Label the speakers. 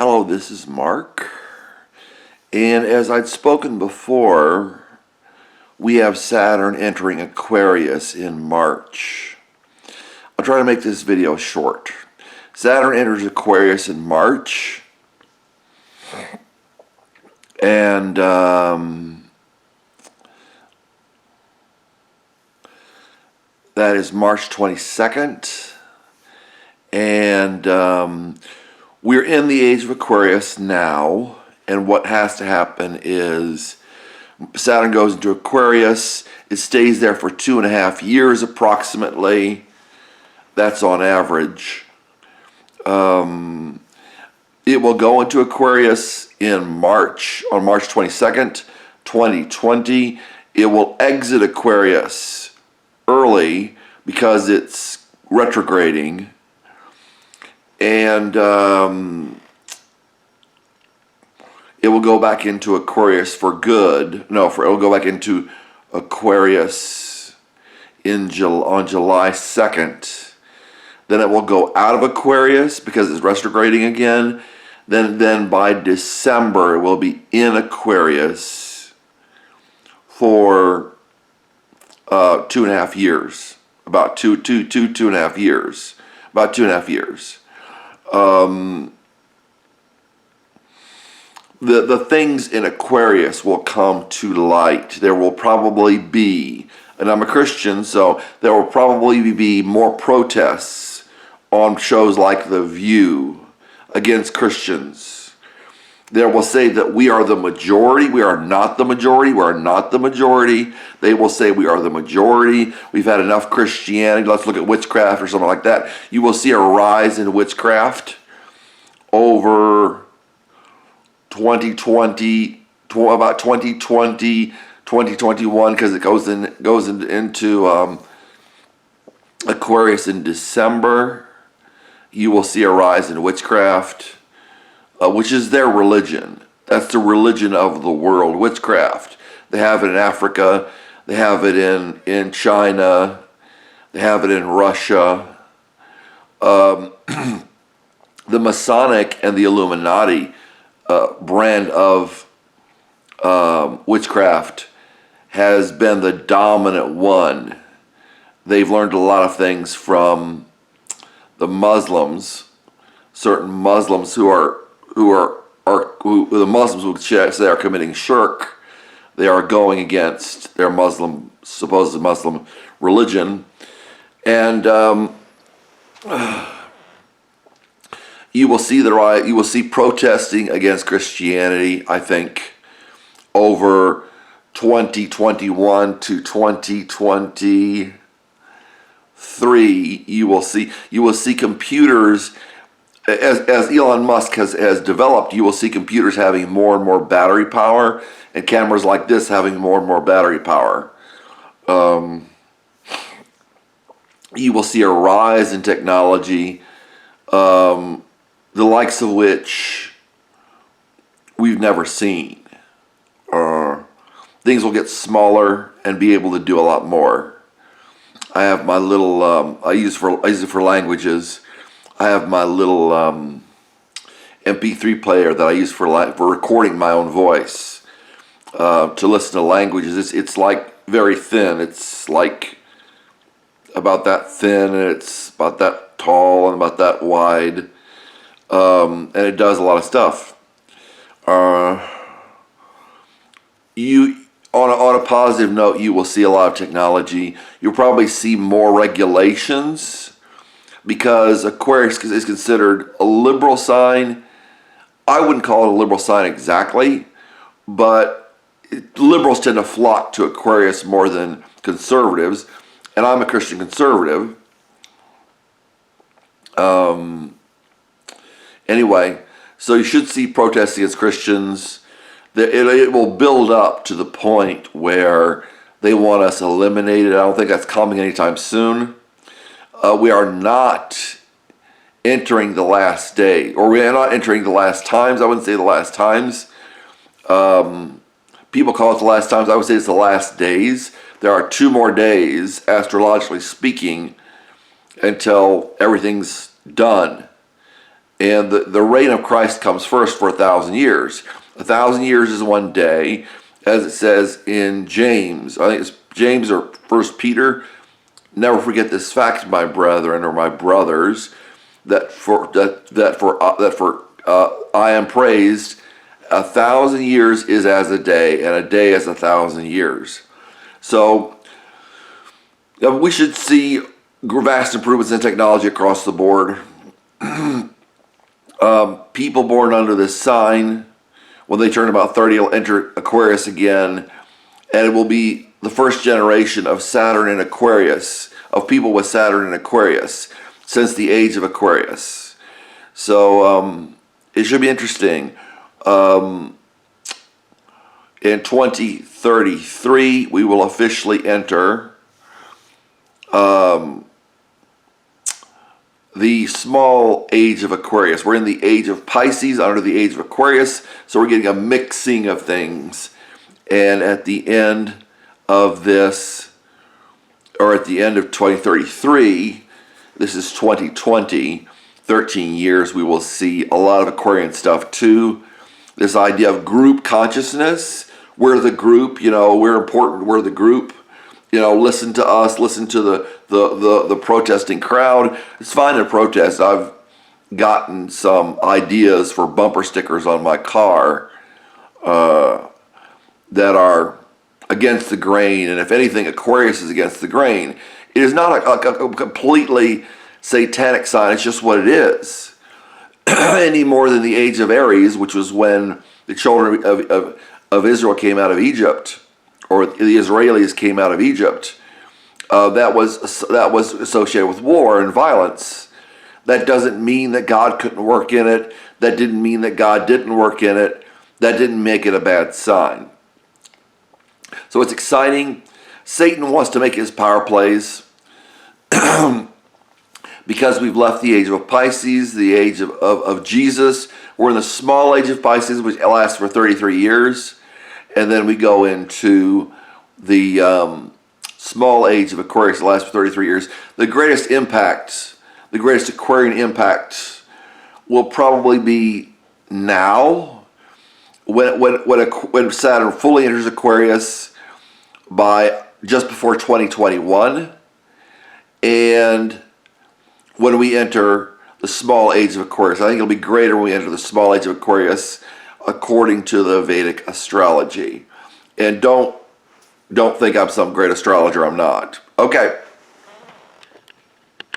Speaker 1: Hello, this is Mark, and as I'd spoken before, we have Saturn entering Aquarius in March. I'll try to make this video short. Saturn enters Aquarius in March, and that is March 22nd, and we're in the age of Aquarius now, and what has to happen is Saturn goes into Aquarius. It stays there for 2.5 years approximately. That's on average. It will go into Aquarius in March, on March 22nd, 2020. It will exit Aquarius early because it's retrograding. And it will go back into Aquarius for good. No, it will go back into Aquarius on July 2nd. Then it will go out of Aquarius because it's retrograding again. Then by December it will be in Aquarius for 2.5 years. About two and a half years. About 2.5 years. The things in Aquarius will come to light. There will probably be, and I'm a Christian, so there will probably be more protests on shows like The View against Christians. They will say that we are the majority. We are not the majority. We are not the majority. They will say we are the majority. We've had enough Christianity. Let's look at witchcraft or something like that. You will see a rise in witchcraft over 2020, about 2020, 2021, because it goes into Aquarius in December. You will see a rise in witchcraft, which is their religion. That's the religion of the world, witchcraft. They have it in Africa. They have it in China. They have it in Russia. The Masonic and the Illuminati brand of witchcraft has been the dominant one. They've learned a lot of things from the Muslims, certain Muslims who the Muslims would say are committing shirk. They are going against their supposed Muslim religion, and you will see the riot. You will see protesting against Christianity, I think, over 2021 to 2023. You will see computers, as Elon Musk has developed. You will see computers having more and more battery power, and cameras like this having more and more battery power. You will see a rise in technology, the likes of which we've never seen. Things will get smaller and be able to do a lot more. I have my little, I use it for languages. I have my little MP3 player that I use for recording my own voice, to listen to languages. It's like very thin. It's like about that thin, and it's about that tall and about that wide. And it does a lot of stuff. On a positive note, you will see a lot of technology. You'll probably see more regulations because Aquarius is considered a liberal sign. I wouldn't call it a liberal sign exactly, but liberals tend to flock to Aquarius more than conservatives, and I'm a Christian conservative. Anyway, so you should see protests against Christians. It will build up to the point where they want us eliminated. I don't think that's coming anytime soon. We are not entering the last day, or we are not entering the last times. I wouldn't say the last times. People call it the last times. I would say it's the last days. There are 2 more days, astrologically speaking, until everything's done. And the reign of Christ comes first for 1,000 years. 1,000 years is one day, as it says in James. I think it's James or First Peter. Never forget this fact, my brethren or my brothers, that for I am praised. 1,000 years is as a day, and a day is 1,000 years. So we should see vast improvements in technology across the board. People born under this sign, when they turn about 30, will enter Aquarius again, and it will be the first generation of Saturn and Aquarius, of people with Saturn and Aquarius, since the age of Aquarius. So it should be interesting. In 2033, we will officially enter the small age of Aquarius. We're in the age of Pisces, under the age of Aquarius, so we're getting a mixing of things. And at the end of this, or at the end of 2033, this is 2020, 13 years, we will see a lot of Aquarian stuff too. This idea of group consciousness, we're the group, we're important, we're the group. Listen to us, listen to the protesting crowd. It's fine to protest. I've gotten some ideas for bumper stickers on my car that are against the grain. And if anything, Aquarius is against the grain. It is not a completely satanic sign. It's just what it is. Any more than the age of Aries, which was when the children of Israel came out of Egypt, or the Israelis came out of Egypt. That was associated with war and violence. That doesn't mean that God couldn't work in it. That didn't mean that God didn't work in it. That didn't make it a bad sign. So it's exciting. Satan wants to make his power plays. Because we've left the age of Pisces, the age of Jesus. We're in the small age of Pisces, which lasts for 33 years. And then we go into the small age of Aquarius, that lasts for 33 years. The greatest impact, the greatest Aquarian impact will probably be now, when Saturn fully enters Aquarius by just before 2021, and when we enter the small age of Aquarius. I think it'll be greater when we enter the small age of Aquarius, according to the Vedic astrology. And don't think I'm some great astrologer. I'm not. Okay.